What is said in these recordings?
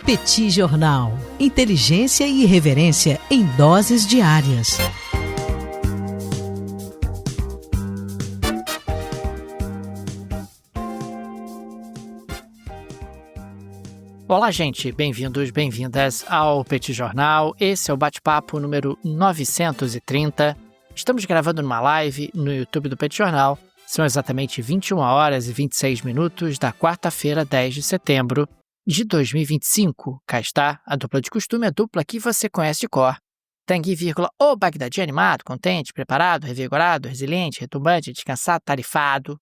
Petit Jornal. Inteligência e irreverência em doses diárias. Olá, gente. Bem-vindos, bem-vindas ao Petit Jornal. Esse é o bate-papo número 930. Estamos gravando numa live no YouTube do Petit Jornal. São exatamente 21 horas e 26 minutos da quarta-feira, 10 de setembro de 2025. Cá está a dupla de costume, a dupla que você conhece de cor. Tanguy, o Bagdadi animado, contente, preparado, revigorado, resiliente, retumbante, descansado, tarifado.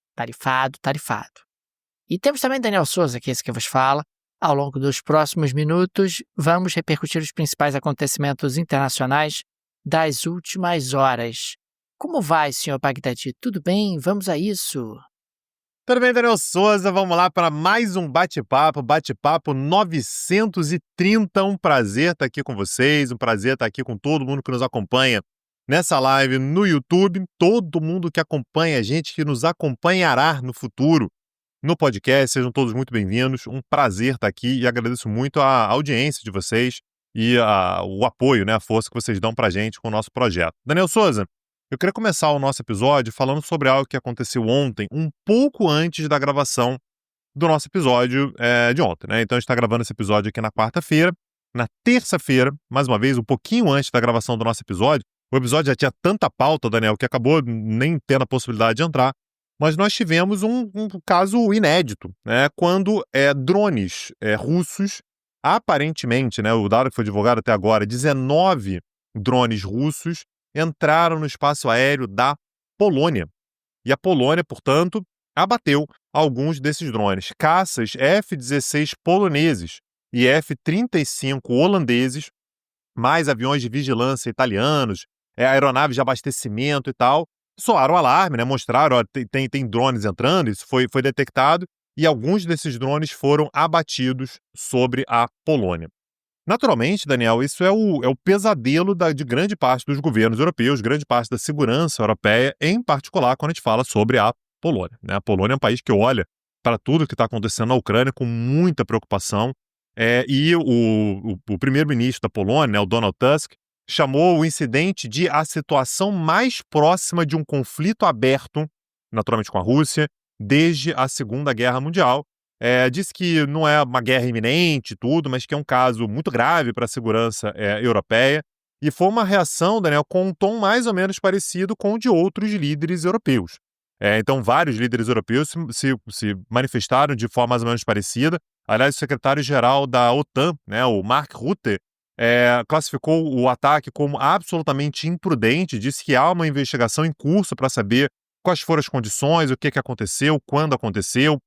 E temos também Daniel Souza, que é esse que vos fala. Ao longo dos próximos minutos, vamos repercutir os principais acontecimentos internacionais das últimas horas. Como vai, senhor Bagdadi? Tudo bem? Vamos a isso. Tudo bem, Daniel Souza? Vamos lá para mais um bate-papo 930. Um prazer estar aqui com vocês, um prazer estar aqui com todo mundo que nos acompanha nessa live no YouTube, todo mundo que acompanha a gente, que nos acompanhará no futuro no podcast. Sejam todos muito bem-vindos. Um prazer estar aqui e agradeço muito a audiência de vocês e o apoio, né, a força que vocês dão pra gente com o nosso projeto. Daniel Souza, eu queria começar o nosso episódio falando sobre algo que aconteceu ontem, um pouco antes da gravação do nosso episódio de ontem, né? Então a gente está gravando esse episódio aqui na quarta-feira. Na terça-feira, mais uma vez, um pouquinho antes da gravação do nosso episódio, o episódio já tinha tanta pauta, Daniel, que acabou nem tendo a possibilidade de entrar. Mas nós tivemos um caso inédito, né? Quando drones russos, aparentemente, né, o dado que foi divulgado até agora, 19 drones russos entraram no espaço aéreo da Polônia. E a Polônia, portanto, abateu alguns desses drones. Caças F-16 poloneses e F-35 holandeses, mais aviões de vigilância italianos, aeronaves de abastecimento e tal, soaram o alarme, né? Mostraram, tem drones entrando, isso foi detectado, e alguns desses drones foram abatidos sobre a Polônia. Naturalmente, Daniel, isso é o pesadelo de grande parte dos governos europeus, grande parte da segurança europeia, em particular quando a gente fala sobre a Polônia, né? A Polônia é um país que olha para tudo que está acontecendo na Ucrânia com muita preocupação, e o primeiro-ministro da Polônia, né, o Donald Tusk, chamou o incidente de a situação mais próxima de um conflito aberto, naturalmente com a Rússia, desde a Segunda Guerra Mundial. Disse que não é uma guerra iminente e tudo, mas que é um caso muito grave para a segurança europeia. E foi uma reação, Daniel, com um tom mais ou menos parecido com o de outros líderes europeus. Então, vários líderes europeus se manifestaram de forma mais ou menos parecida. Aliás, o secretário-geral da OTAN, né, o Mark Rutte, classificou o ataque como absolutamente imprudente, disse que há uma investigação em curso para saber quais foram as condições, o que aconteceu, quando aconteceu.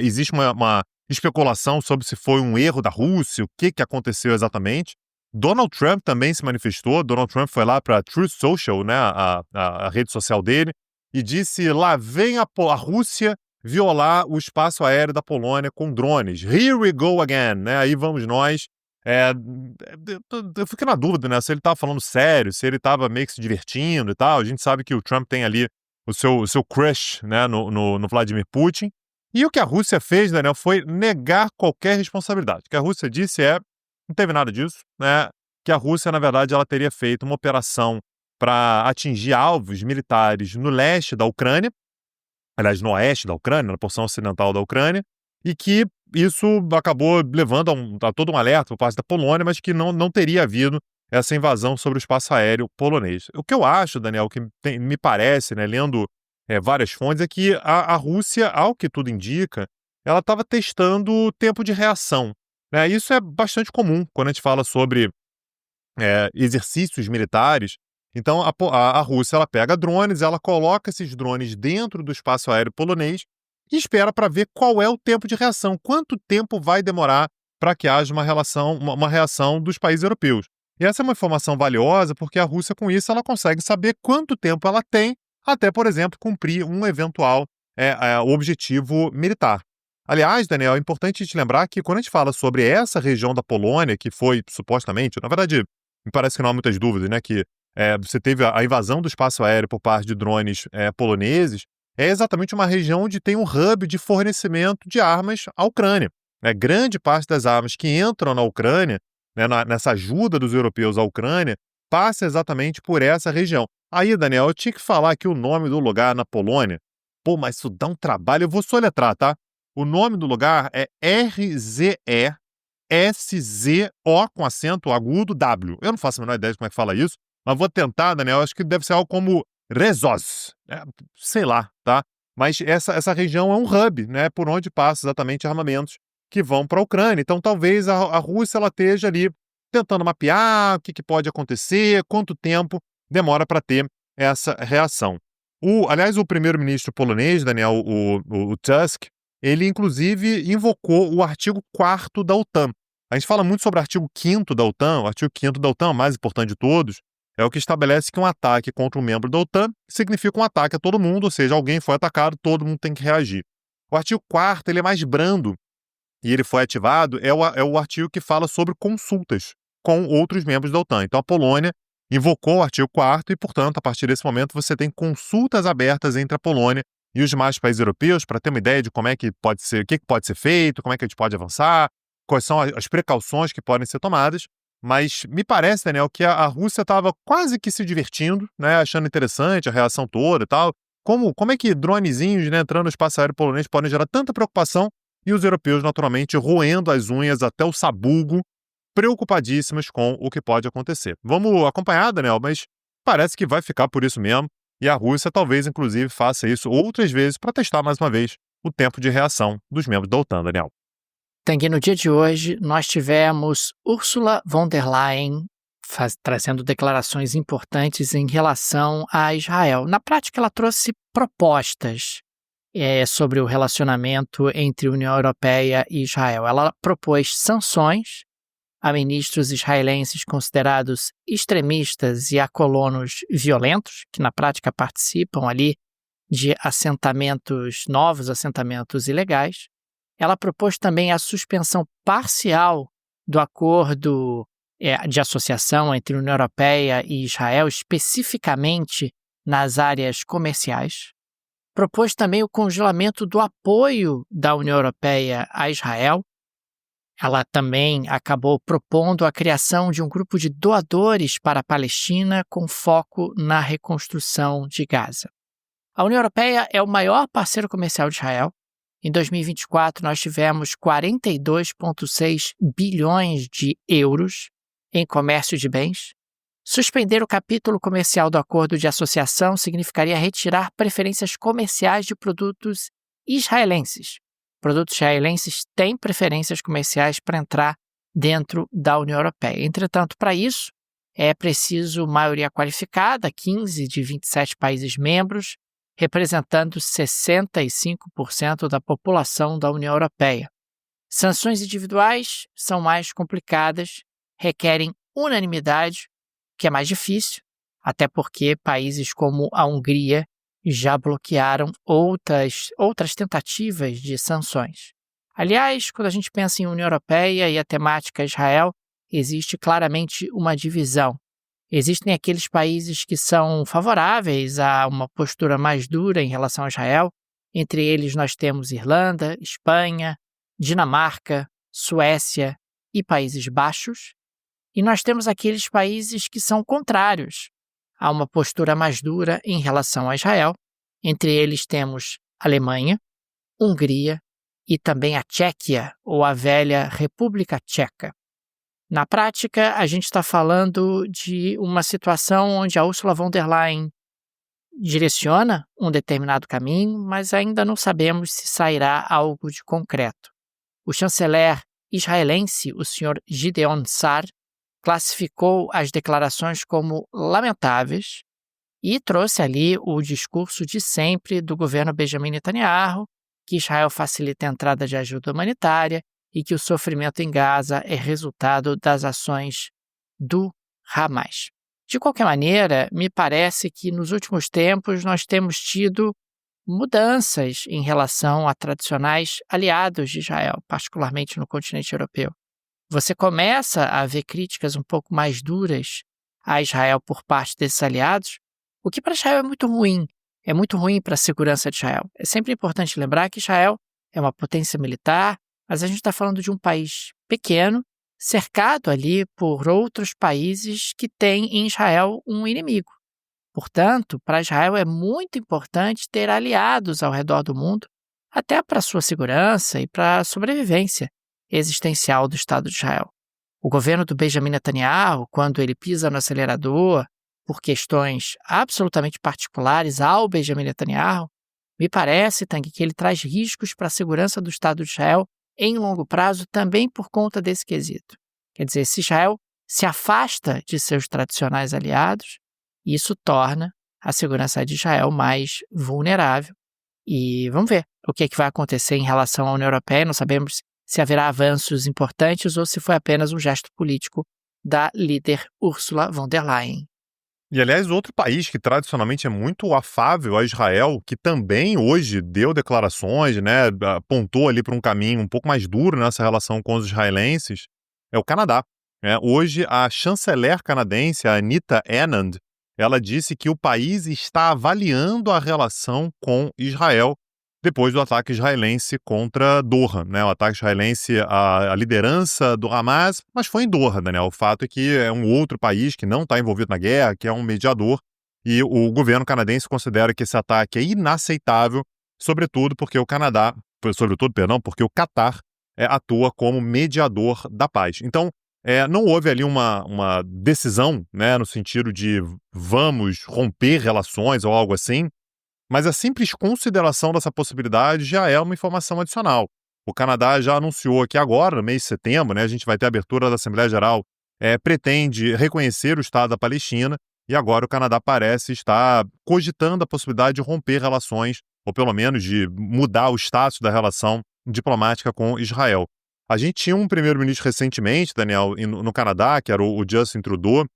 Existe uma especulação sobre se foi um erro da Rússia, o que aconteceu exatamente. Donald Trump também se manifestou. Donald Trump foi lá para a Truth Social, né, a rede social dele, e disse: lá vem a Rússia violar o espaço aéreo da Polônia com drones. Here we go again, né? Aí vamos nós. Eu fiquei na dúvida, né, se ele estava falando sério, se ele estava meio que se divertindo e tal. A gente sabe que o Trump tem ali o seu crush, né, no Vladimir Putin. E o que a Rússia fez, Daniel, foi negar qualquer responsabilidade. O que a Rússia disse não teve nada disso, né, que a Rússia, na verdade, ela teria feito uma operação para atingir alvos militares no leste da Ucrânia, aliás, no oeste da Ucrânia, na porção ocidental da Ucrânia, e que isso acabou levando a todo um alerta por parte da Polônia, mas que não teria havido essa invasão sobre o espaço aéreo polonês. O que eu acho, Daniel, que me parece, né, lendo várias fontes, é que a Rússia, ao que tudo indica, ela estava testando o tempo de reação, né? Isso é bastante comum quando a gente fala sobre exercícios militares. Então, a Rússia, ela pega drones, ela coloca esses drones dentro do espaço aéreo polonês e espera para ver qual é o tempo de reação, quanto tempo vai demorar para que haja uma reação dos países europeus. E essa é uma informação valiosa porque a Rússia, com isso, ela consegue saber quanto tempo ela tem até, por exemplo, cumprir um eventual objetivo militar. Aliás, Daniel, é importante te lembrar que quando a gente fala sobre essa região da Polônia, que foi supostamente, na verdade, me parece que não há muitas dúvidas, né, que você teve a invasão do espaço aéreo por parte de drones poloneses, é exatamente uma região onde tem um hub de fornecimento de armas à Ucrânia. né, grande parte das armas que entram na Ucrânia, né, nessa ajuda dos europeus à Ucrânia, passa exatamente por essa região. Aí, Daniel, eu tinha que falar aqui o nome do lugar na Polônia. Pô, mas isso dá um trabalho. Eu vou soletrar, tá? O nome do lugar é RZESZO com acento agudo W. Eu não faço a menor ideia de como é que fala isso, mas vou tentar, Daniel. Acho que deve ser algo como Rezos. Sei lá, tá? Mas essa região é um hub, né? Por onde passa exatamente armamentos que vão para a Ucrânia. Então, talvez a Rússia ela esteja ali tentando mapear o que pode acontecer, quanto tempo demora para ter essa reação. Aliás, o primeiro-ministro polonês, Daniel, o Tusk, ele inclusive invocou o artigo 4º da OTAN. A gente fala muito sobre o artigo 5º da OTAN, o artigo 5º da OTAN, o mais importante de todos, é o que estabelece que um ataque contra um membro da OTAN significa um ataque a todo mundo, ou seja, alguém foi atacado, todo mundo tem que reagir. O artigo 4º ele é mais brando, e ele foi ativado, é o artigo que fala sobre consultas com outros membros da OTAN. Então a Polônia invocou o artigo 4º e, portanto, a partir desse momento você tem consultas abertas entre a Polônia e os demais países europeus para ter uma ideia de como é que pode ser, o que pode ser feito, como é que a gente pode avançar, quais são as precauções que podem ser tomadas. Mas me parece, Daniel, que a Rússia estava quase que se divertindo, né, achando interessante a reação toda e tal. Como é que dronezinhos, né, entrando no espaço aéreo polonês podem gerar tanta preocupação e os europeus, naturalmente, roendo as unhas até o sabugo, preocupadíssimos com o que pode acontecer. Vamos acompanhar, Daniel, mas parece que vai ficar por isso mesmo, e a Rússia talvez, inclusive, faça isso outras vezes para testar mais uma vez o tempo de reação dos membros da OTAN, Daniel. Tanguy, no dia de hoje, nós tivemos Ursula von der Leyen trazendo declarações importantes em relação a Israel. Na prática, ela trouxe propostas sobre o relacionamento entre União Europeia e Israel. Ela propôs sanções a ministros israelenses considerados extremistas e a colonos violentos, que na prática participam ali de novos assentamentos ilegais. Ela propôs também a suspensão parcial do acordo de associação entre a União Europeia e Israel, especificamente nas áreas comerciais. Propôs também o congelamento do apoio da União Europeia a Israel. Ela também acabou propondo a criação de um grupo de doadores para a Palestina com foco na reconstrução de Gaza. A União Europeia é o maior parceiro comercial de Israel. Em 2024, nós tivemos 42,6 bilhões de euros em comércio de bens. Suspender o capítulo comercial do acordo de associação significaria retirar preferências comerciais de produtos israelenses. Produtos israelenses têm preferências comerciais para entrar dentro da União Europeia. Entretanto, para isso, é preciso maioria qualificada, 15 de 27 países membros, representando 65% da população da União Europeia. Sanções individuais são mais complicadas, requerem unanimidade, que é mais difícil, até porque países como a Hungria já bloquearam outras tentativas de sanções. Aliás, quando a gente pensa em União Europeia e a temática Israel, existe claramente uma divisão. Existem aqueles países que são favoráveis a uma postura mais dura em relação a Israel. Entre eles nós temos Irlanda, Espanha, Dinamarca, Suécia e Países Baixos. E nós temos aqueles países que são contrários a uma postura mais dura em relação a Israel. Entre eles temos Alemanha, Hungria e também a Tchequia, ou a velha República Tcheca. Na prática, a gente está falando de uma situação onde a Ursula von der Leyen direciona um determinado caminho, mas ainda não sabemos se sairá algo de concreto. O chanceler israelense, o Sr. Gideon Sa'ar, classificou as declarações como lamentáveis e trouxe ali o discurso de sempre do governo Benjamin Netanyahu, que Israel facilita a entrada de ajuda humanitária e que o sofrimento em Gaza é resultado das ações do Hamas. De qualquer maneira, me parece que nos últimos tempos nós temos tido mudanças em relação a tradicionais aliados de Israel, particularmente no continente europeu. Você começa a ver críticas um pouco mais duras a Israel por parte desses aliados, o que para Israel é muito ruim. É muito ruim para a segurança de Israel. É sempre importante lembrar que Israel é uma potência militar, mas a gente está falando de um país pequeno, cercado ali por outros países que têm em Israel um inimigo. Portanto, para Israel é muito importante ter aliados ao redor do mundo, até para a sua segurança e para a sobrevivência existencial do Estado de Israel. O governo do Benjamin Netanyahu, quando ele pisa no acelerador por questões absolutamente particulares ao Benjamin Netanyahu, me parece, Tang, que ele traz riscos para a segurança do Estado de Israel em longo prazo também por conta desse quesito. Quer dizer, se Israel se afasta de seus tradicionais aliados, isso torna a segurança de Israel mais vulnerável. E vamos ver o que vai acontecer em relação à União Europeia. Não sabemos se haverá avanços importantes ou se foi apenas um gesto político da líder Ursula von der Leyen. E, aliás, outro país que tradicionalmente é muito afável a Israel, que também hoje deu declarações, né, apontou ali para um caminho um pouco mais duro nessa relação com os israelenses, é o Canadá. Hoje, a chanceler canadense, a Anita Anand, ela disse que o país está avaliando a relação com Israel depois do ataque israelense contra Doha, né? O ataque israelense à liderança do Hamas, mas foi em Doha, Daniel. O fato é que é um outro país que não está envolvido na guerra, que é um mediador, e o governo canadense considera que esse ataque é inaceitável, sobretudo porque o Catar atua como mediador da paz. Então, não houve ali uma decisão, né, no sentido de vamos romper relações ou algo assim, mas a simples consideração dessa possibilidade já é uma informação adicional. O Canadá já anunciou que agora, no mês de setembro, né, a gente vai ter a abertura da Assembleia Geral, pretende reconhecer o Estado da Palestina, e agora o Canadá parece estar cogitando a possibilidade de romper relações, ou pelo menos de mudar o status da relação diplomática com Israel. A gente tinha um primeiro-ministro recentemente, Daniel, no Canadá, que era o Justin Trudeau,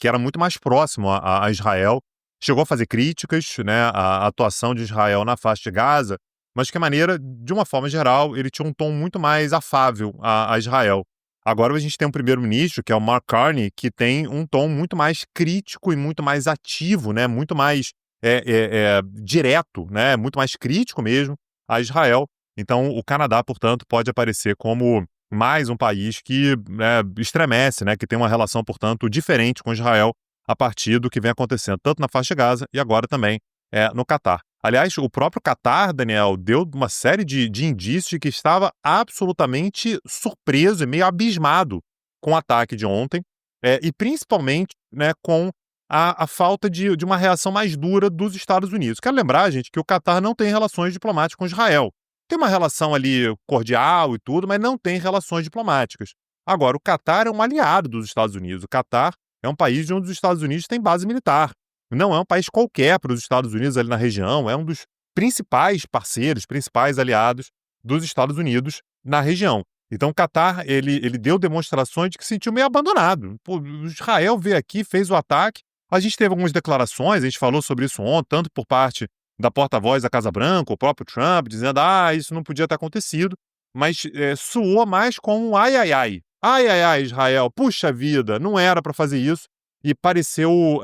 que era muito mais próximo a Israel, chegou a fazer críticas, né, à atuação de Israel na faixa de Gaza, mas de uma forma geral, ele tinha um tom muito mais afável a Israel. Agora a gente tem um primeiro-ministro, que é o Mark Carney, que tem um tom muito mais crítico e muito mais ativo, né, muito mais direto, né, muito mais crítico mesmo a Israel. Então o Canadá, portanto, pode aparecer como mais um país que estremece, né, que tem uma relação, portanto, diferente com Israel, a partir do que vem acontecendo tanto na faixa de Gaza e agora também no Catar. Aliás, o próprio Catar, Daniel, deu uma série de indícios de que estava absolutamente surpreso e meio abismado com o ataque de ontem, e principalmente, né, com a falta de uma reação mais dura dos Estados Unidos. Quero lembrar, gente, que o Catar não tem relações diplomáticas com Israel. Tem uma relação ali cordial e tudo, mas não tem relações diplomáticas. Agora, o Catar é um aliado dos Estados Unidos. O Catar é um país onde os Estados Unidos têm base militar. Não é um país qualquer para os Estados Unidos ali na região, é um dos principais parceiros, principais aliados dos Estados Unidos na região. Então o Catar, ele deu demonstrações de que se sentiu meio abandonado. Pô, o Israel veio aqui, fez o ataque, a gente teve algumas declarações, a gente falou sobre isso ontem, tanto por parte da porta-voz da Casa Branca, o próprio Trump, dizendo isso não podia ter acontecido, mas soou mais como um ai, ai, ai. Ai, ai, ai, Israel, puxa vida, não era para fazer isso, e pareceu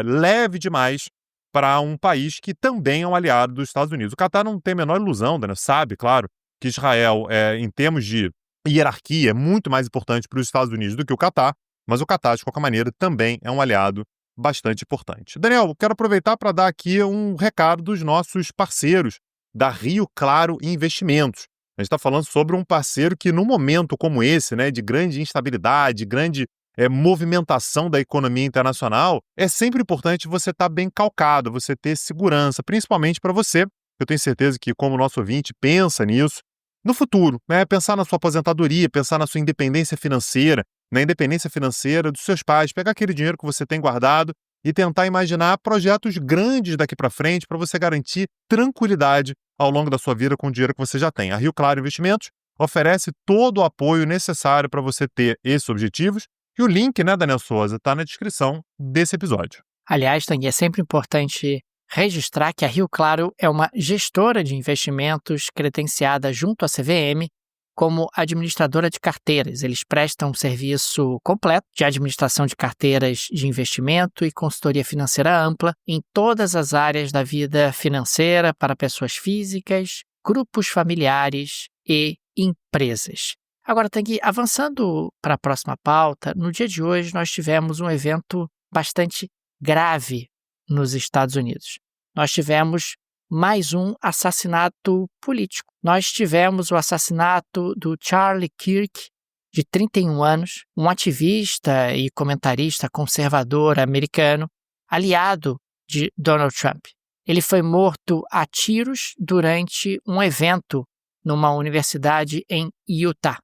leve demais para um país que também é um aliado dos Estados Unidos. O Catar não tem a menor ilusão, né? Sabe, claro, que Israel, em termos de hierarquia, é muito mais importante para os Estados Unidos do que o Catar, mas o Catar, de qualquer maneira, também é um aliado bastante importante. Daniel, quero aproveitar para dar aqui um recado dos nossos parceiros da Rio Claro Investimentos. A gente está falando sobre um parceiro que, num momento como esse, né, de grande instabilidade, grande movimentação da economia internacional, é sempre importante você estar bem calcado, você ter segurança, principalmente para você. Eu tenho certeza que, como nosso ouvinte, pensa nisso no futuro, né? Pensar na sua aposentadoria, pensar na sua independência financeira, na independência financeira dos seus pais, pegar aquele dinheiro que você tem guardado e tentar imaginar projetos grandes daqui para frente para você garantir tranquilidade ao longo da sua vida com o dinheiro que você já tem. A Rio Claro Investimentos oferece todo o apoio necessário para você ter esses objetivos e o link, né, Daniel Souza, está na descrição desse episódio. Aliás, Tang, é sempre importante registrar que a Rio Claro é uma gestora de investimentos credenciada junto à CVM como administradora de carteiras. Eles prestam um serviço completo de administração de carteiras de investimento e consultoria financeira ampla em todas as áreas da vida financeira para pessoas físicas, grupos familiares e empresas. Agora, Tanguy, avançando para a próxima pauta, no dia de hoje nós tivemos um evento bastante grave nos Estados Unidos. Nós tivemos mais um assassinato político. Nós tivemos o assassinato do Charlie Kirk, de 31 anos, um ativista e comentarista conservador americano, aliado de Donald Trump. Ele foi morto a tiros durante um evento numa universidade em Utah.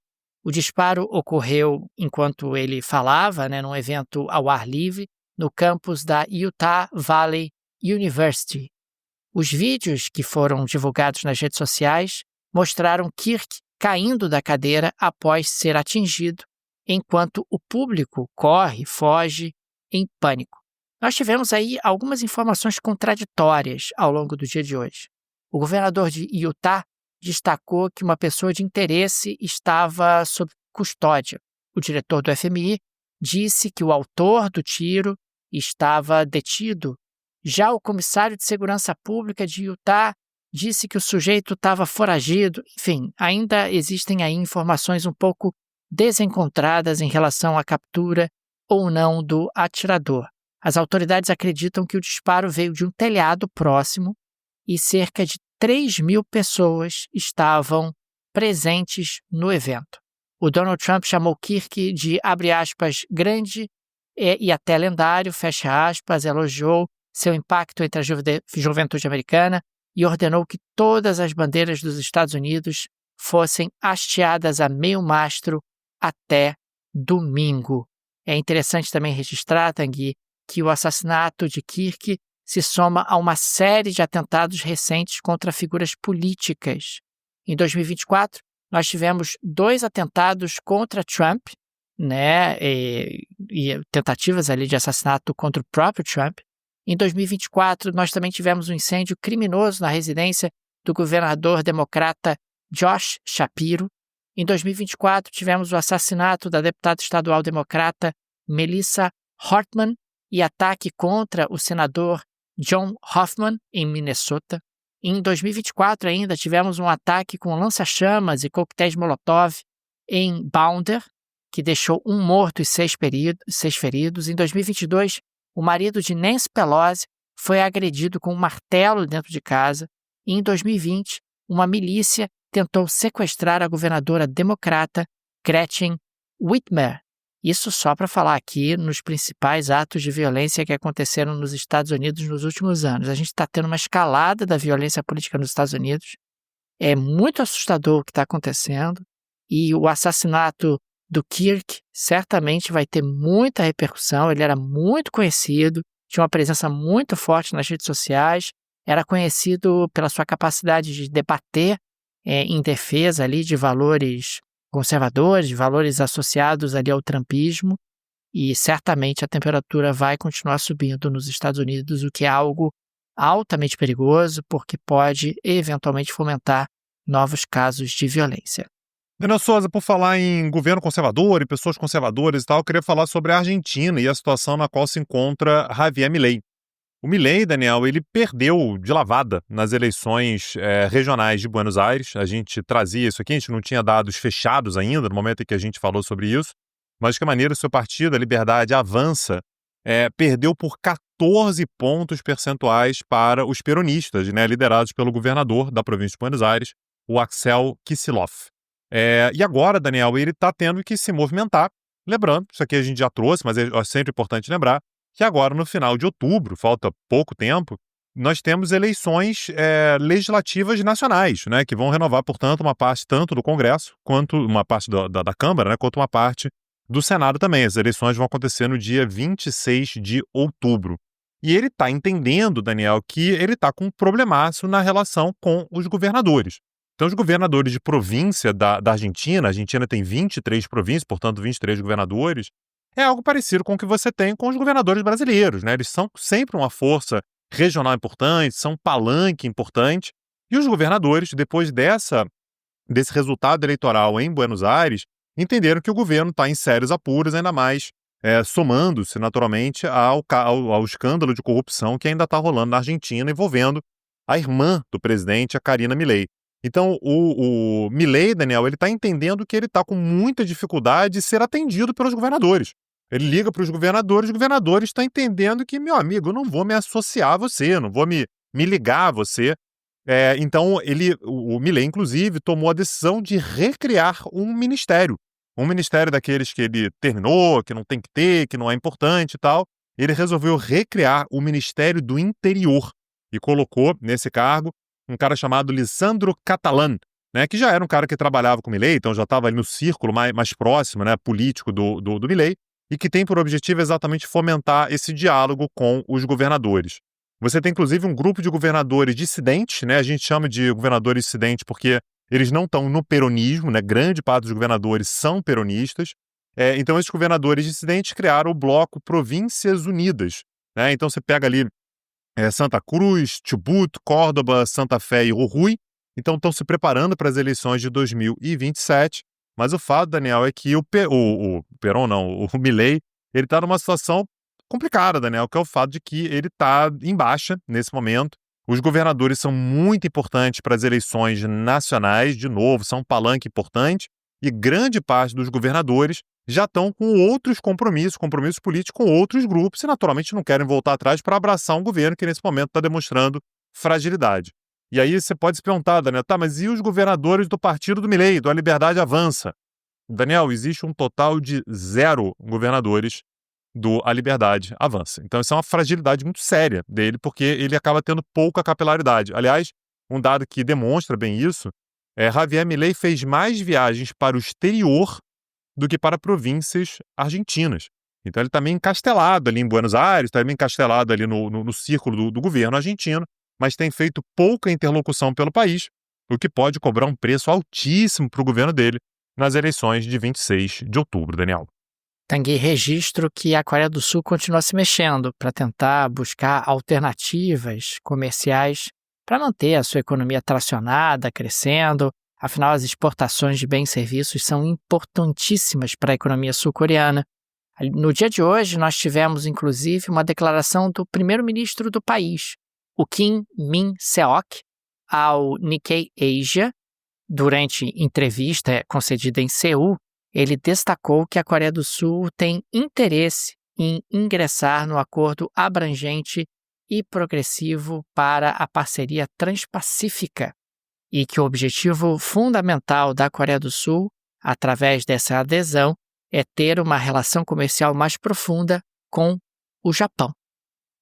O disparo ocorreu enquanto ele falava, num evento ao ar livre, no campus da Utah Valley University. Os vídeos que foram divulgados nas redes sociais mostraram Kirk caindo da cadeira após ser atingido, enquanto o público foge em pânico. Nós tivemos aí algumas informações contraditórias ao longo do dia de hoje. O governador de Utah destacou que uma pessoa de interesse estava sob custódia. O diretor do FMI disse que o autor do tiro estava detido. Já o comissário de Segurança Pública de Utah disse que o sujeito estava foragido. Enfim, ainda existem aí informações um pouco desencontradas em relação à captura ou não do atirador. As autoridades acreditam que o disparo veio de um telhado próximo e cerca de 3.000 pessoas estavam presentes no evento. O Donald Trump chamou Kirk de, abre aspas, grande e até lendário, fecha aspas, elogiou seu impacto entre a juventude americana e ordenou que todas as bandeiras dos Estados Unidos fossem hasteadas a meio mastro até domingo. É interessante também registrar, Tanguy, que o assassinato de Kirk se soma a uma série de atentados recentes contra figuras políticas. Em 2024, nós tivemos 2 atentados contra Trump, e tentativas ali de assassinato contra o próprio Trump. Em 2024, nós também tivemos um incêndio criminoso na residência do governador democrata Josh Shapiro. Em 2024, tivemos o assassinato da deputada estadual democrata Melissa Hortman e ataque contra o senador John Hoffman, em Minnesota. Em 2024 ainda tivemos um ataque com lança-chamas e coquetéis Molotov em Boulder, que deixou 1 morto e 6 feridos. Em 2022, o marido de Nancy Pelosi foi agredido com um martelo dentro de casa. E em 2020, uma milícia tentou sequestrar a governadora democrata Gretchen Whitmer. Isso só para falar aqui nos principais atos de violência que aconteceram nos Estados Unidos nos últimos anos. A gente está tendo uma escalada da violência política nos Estados Unidos. É muito assustador o que está acontecendo. E o assassinato do Kirk certamente vai ter muita repercussão. Ele era muito conhecido, tinha uma presença muito forte nas redes sociais, era conhecido pela sua capacidade de debater em defesa ali de valores conservadores, de valores associados ali ao trumpismo, e certamente a temperatura vai continuar subindo nos Estados Unidos, o que é algo altamente perigoso, porque pode eventualmente fomentar novos casos de violência. Daniel Souza, por falar em governo conservador e pessoas conservadoras e tal, eu queria falar sobre a Argentina e a situação na qual se encontra Javier Milei. O Milei, Daniel, ele perdeu de lavada nas eleições regionais de Buenos Aires. A gente trazia isso aqui, a gente não tinha dados fechados ainda no momento em que a gente falou sobre isso, mas de que maneira o seu partido, a Liberdade Avança, perdeu por 14 pontos percentuais para os peronistas, liderados pelo governador da província de Buenos Aires, o Axel Kicillof. E agora, Daniel, ele está tendo que se movimentar. Lembrando, isso aqui a gente já trouxe, mas é sempre importante lembrar, que agora, no final de outubro, falta pouco tempo, nós temos eleições legislativas nacionais, que vão renovar, portanto, uma parte tanto do Congresso, quanto uma parte da Câmara, quanto uma parte do Senado também. As eleições vão acontecer no dia 26 de outubro. E ele está entendendo, Daniel, que ele está com um problemaço na relação com os governadores. Então, os governadores de província da Argentina, a Argentina tem 23 províncias, portanto, 23 governadores, é algo parecido com o que você tem com os governadores brasileiros, Eles são sempre uma força regional importante, são um palanque importante. E os governadores, depois desse resultado eleitoral em Buenos Aires, entenderam que o governo está em sérios apuros, ainda mais somando-se naturalmente ao escândalo de corrupção que ainda está rolando na Argentina, envolvendo a irmã do presidente, a Karina Milei. Então, o Milei, Daniel, ele está entendendo que ele está com muita dificuldade de ser atendido pelos governadores. Ele liga para os governadores estão entendendo que, meu amigo, eu não vou me associar a você, não vou me ligar a você. Então, o Milei, inclusive, tomou a decisão de recriar um ministério daqueles que ele terminou, que não tem que ter, que não é importante e tal. Ele resolveu recriar o Ministério do Interior e colocou nesse cargo um cara chamado Lisandro Catalan, né, que já era um cara que trabalhava com o Milei, então já estava ali no círculo mais próximo, né, político do Milei, e que tem por objetivo exatamente fomentar esse diálogo com os governadores. Você tem, inclusive, um grupo de governadores dissidentes, né? A gente chama de governadores dissidentes porque eles não estão no peronismo, né? Grande parte dos governadores são peronistas. Então, esses governadores dissidentes criaram o bloco Províncias Unidas, né? Então, você pega ali Santa Cruz, Chubut, Córdoba, Santa Fé e Jujuy. Então, estão se preparando para as eleições de 2027. Mas o fato, Daniel, é que o Milei, ele está numa situação complicada, Daniel, que é o fato de que ele está em baixa nesse momento. Os governadores são muito importantes para as eleições nacionais, de novo, são um palanque importante, e grande parte dos governadores já estão com outros compromissos políticos com outros grupos, e naturalmente não querem voltar atrás para abraçar um governo que nesse momento está demonstrando fragilidade. E aí você pode se perguntar, Daniel, mas e os governadores do partido do Milei, do A Liberdade Avança? Daniel, existe um total de 0 governadores do A Liberdade Avança. Então, isso é uma fragilidade muito séria dele, porque ele acaba tendo pouca capilaridade. Aliás, um dado que demonstra bem isso Javier Milei fez mais viagens para o exterior do que para províncias argentinas. Então, ele está meio encastelado ali em Buenos Aires, está meio encastelado ali no círculo do governo argentino, mas tem feito pouca interlocução pelo país, o que pode cobrar um preço altíssimo para o governo dele nas eleições de 26 de outubro, Daniel. Tanguy, registro que a Coreia do Sul continua se mexendo para tentar buscar alternativas comerciais para manter a sua economia tracionada, crescendo. Afinal, as exportações de bens e serviços são importantíssimas para a economia sul-coreana. No dia de hoje, nós tivemos, inclusive, uma declaração do primeiro-ministro do país, o Kim Min-seok, ao Nikkei Asia. Durante entrevista concedida em Seul, ele destacou que a Coreia do Sul tem interesse em ingressar no acordo abrangente e progressivo para a parceria transpacífica e que o objetivo fundamental da Coreia do Sul, através dessa adesão, é ter uma relação comercial mais profunda com o Japão.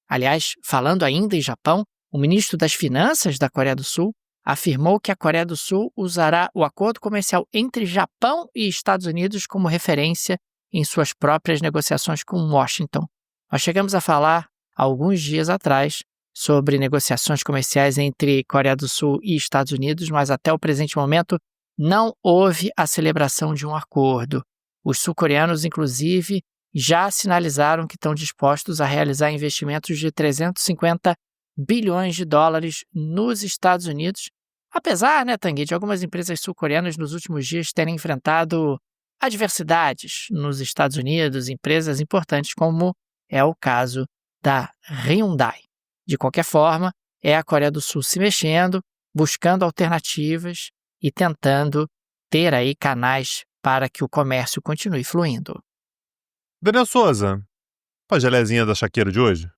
Aliás, falando ainda em Japão, o ministro das Finanças da Coreia do Sul afirmou que a Coreia do Sul usará o acordo comercial entre Japão e Estados Unidos como referência em suas próprias negociações com Washington. Nós chegamos a falar, alguns dias atrás, sobre negociações comerciais entre Coreia do Sul e Estados Unidos, mas até o presente momento não houve a celebração de um acordo. Os sul-coreanos, inclusive, já sinalizaram que estão dispostos a realizar investimentos de 350 bilhões de dólares nos Estados Unidos, apesar, Tanguy, de algumas empresas sul-coreanas nos últimos dias terem enfrentado adversidades nos Estados Unidos, empresas importantes como é o caso da Hyundai. De qualquer forma, é a Coreia do Sul se mexendo, buscando alternativas e tentando ter aí canais para que o comércio continue fluindo. Daniel Souza, a gelezinha da Shakira de hoje?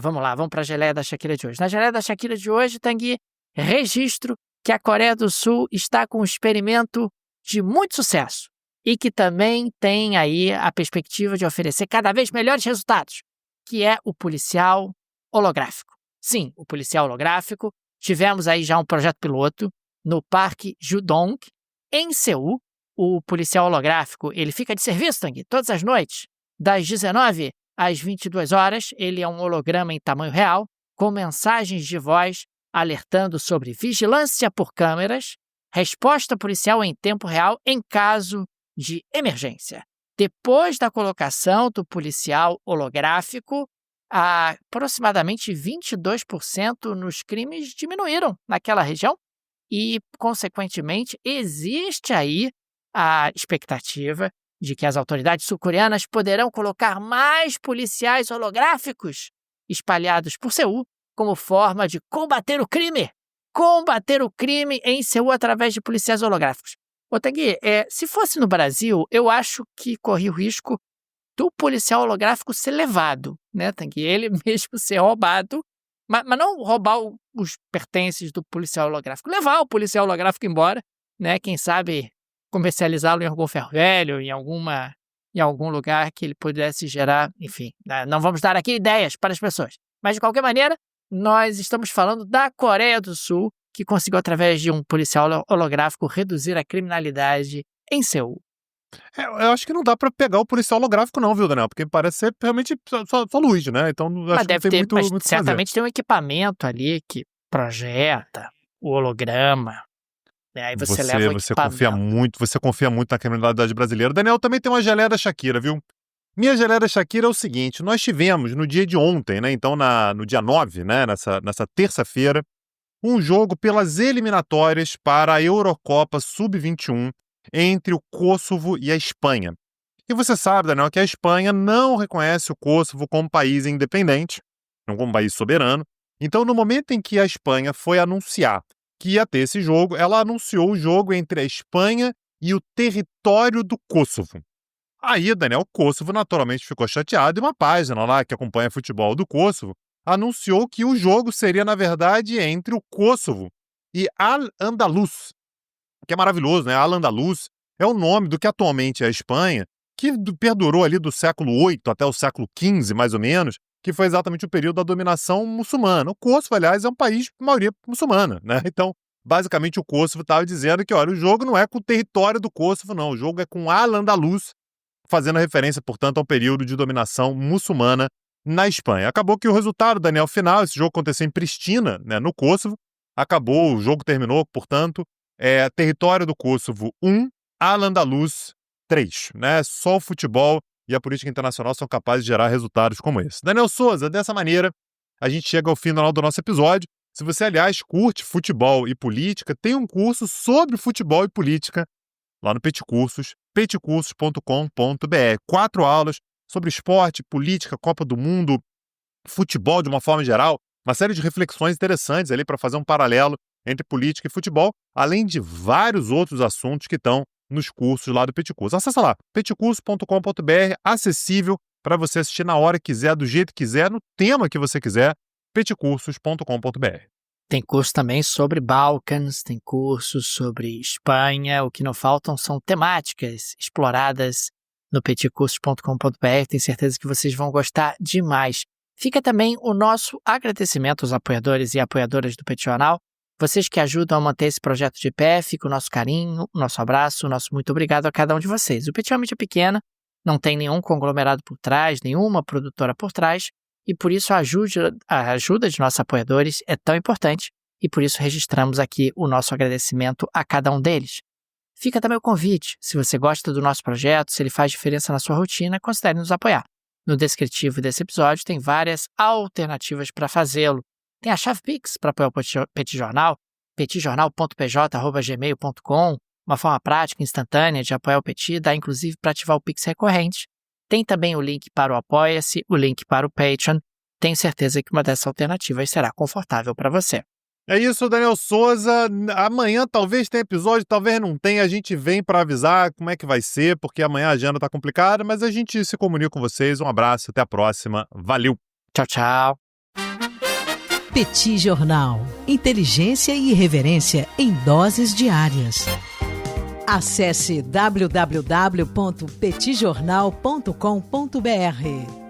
Vamos lá, vamos para a geleia da Shakira de hoje. Na geleia da Shakira de hoje, Tanguy, registro que a Coreia do Sul está com um experimento de muito sucesso e que também tem aí a perspectiva de oferecer cada vez melhores resultados, que é o policial holográfico. Sim, o policial holográfico. Tivemos aí já um projeto piloto no Parque Judong, em Seul. O policial holográfico, ele fica de serviço, Tanguy, todas as noites, das 19 às 22 horas. Ele é um holograma em tamanho real, com mensagens de voz alertando sobre vigilância por câmeras, resposta policial em tempo real em caso de emergência. Depois da colocação do policial holográfico, aproximadamente 22% nos crimes diminuíram naquela região e, consequentemente, existe aí a expectativa de que as autoridades sul-coreanas poderão colocar mais policiais holográficos espalhados por Seul como forma de combater o crime combater o crime em Seul através de policiais holográficos. Ô, Tanguy, se fosse no Brasil, eu acho que corria o risco do policial holográfico ser levado, né, Tanguy? Ele mesmo ser roubado, mas não roubar os pertences do policial holográfico, levar o policial holográfico embora, né, quem sabe comercializá-lo em algum ferro velho, em algum lugar que ele pudesse gerar, enfim, não vamos dar aqui ideias para as pessoas. Mas, de qualquer maneira, nós estamos falando da Coreia do Sul, que conseguiu, através de um policial holográfico, reduzir a criminalidade em Seul. Eu acho que não dá pra pegar o policial holográfico não, viu, Daniel? Porque parece ser realmente só luz, né? Então, acho que não tem muito certamente tem um equipamento ali que projeta o holograma. Aí você leva o equipamento. Você confia muito na criminalidade brasileira. Daniel, também tem uma geleia da Shakira, viu? Minha geleia da Shakira é o seguinte, nós tivemos no dia de ontem, né? Então, no dia 9, né? Nessa terça-feira, um jogo pelas eliminatórias para a Eurocopa Sub-21 entre o Kosovo e a Espanha. E você sabe, Daniel, que a Espanha não reconhece o Kosovo como país independente, não como país soberano. Então, no momento em que a Espanha foi anunciar que ia ter esse jogo, ela anunciou o jogo entre a Espanha e o território do Kosovo. Aí, Daniel, o Kosovo naturalmente ficou chateado e uma página lá que acompanha futebol do Kosovo anunciou que o jogo seria, na verdade, entre o Kosovo e Al-Andalus, que é maravilhoso, né? Al-Andalus é o nome do que atualmente é a Espanha, que perdurou ali do século VIII até o século XV, mais ou menos, que foi exatamente o período da dominação muçulmana. O Kosovo, aliás, é um país de maioria muçulmana, né? Então, basicamente, o Kosovo estava dizendo que, olha, o jogo não é com o território do Kosovo, não. O jogo é com Al-Andalus, fazendo referência, portanto, ao período de dominação muçulmana na Espanha. Acabou que o resultado, Daniel, final, esse jogo aconteceu em Pristina, né, no Kosovo. Acabou, o jogo terminou, portanto, território do Kosovo 1, Al-Andalus 3, né? Só o futebol e a política internacional são capazes de gerar resultados como esse. Daniel Souza, dessa maneira, a gente chega ao final do nosso episódio. Se você, aliás, curte futebol e política, tem um curso sobre futebol e política lá no Peticursos, peticursos.com.br. 4 aulas sobre esporte, política, Copa do Mundo, futebol de uma forma geral, uma série de reflexões interessantes ali para fazer um paralelo entre política e futebol, além de vários outros assuntos que estão nos cursos lá do Peticursos. Acessa lá, peticursos.com.br, acessível para você assistir na hora que quiser, do jeito que quiser, no tema que você quiser, peticursos.com.br. Tem curso também sobre Balcãs, tem cursos sobre Espanha, o que não faltam são temáticas exploradas no peticursos.com.br, tenho certeza que vocês vão gostar demais. Fica também o nosso agradecimento aos apoiadores e apoiadoras do Petit Jornal, vocês que ajudam a manter esse projeto de pé, fica o nosso carinho, o nosso abraço, o nosso muito obrigado a cada um de vocês. O Petit é uma mídia pequena, não tem nenhum conglomerado por trás, nenhuma produtora por trás, e por isso a ajuda de nossos apoiadores é tão importante, e por isso registramos aqui o nosso agradecimento a cada um deles. Fica também o convite, se você gosta do nosso projeto, se ele faz diferença na sua rotina, considere nos apoiar. No descritivo desse episódio tem várias alternativas para fazê-lo. Tem a chave Pix para apoiar o Petit Jornal, petijornal.pj@gmail.com, uma forma prática e instantânea de apoiar o Petit, dá inclusive para ativar o Pix recorrente. Tem também o link para o Apoia-se, o link para o Patreon. Tenho certeza que uma dessas alternativas será confortável para você. É isso, Daniel Souza. Amanhã talvez tenha episódio, talvez não tenha. A gente vem para avisar como é que vai ser, porque amanhã a agenda tá complicada, mas a gente se comunica com vocês. Um abraço, até a próxima. Valeu! Tchau, tchau! Petit Jornal. Inteligência e irreverência em doses diárias. Acesse www.petitjornal.com.br.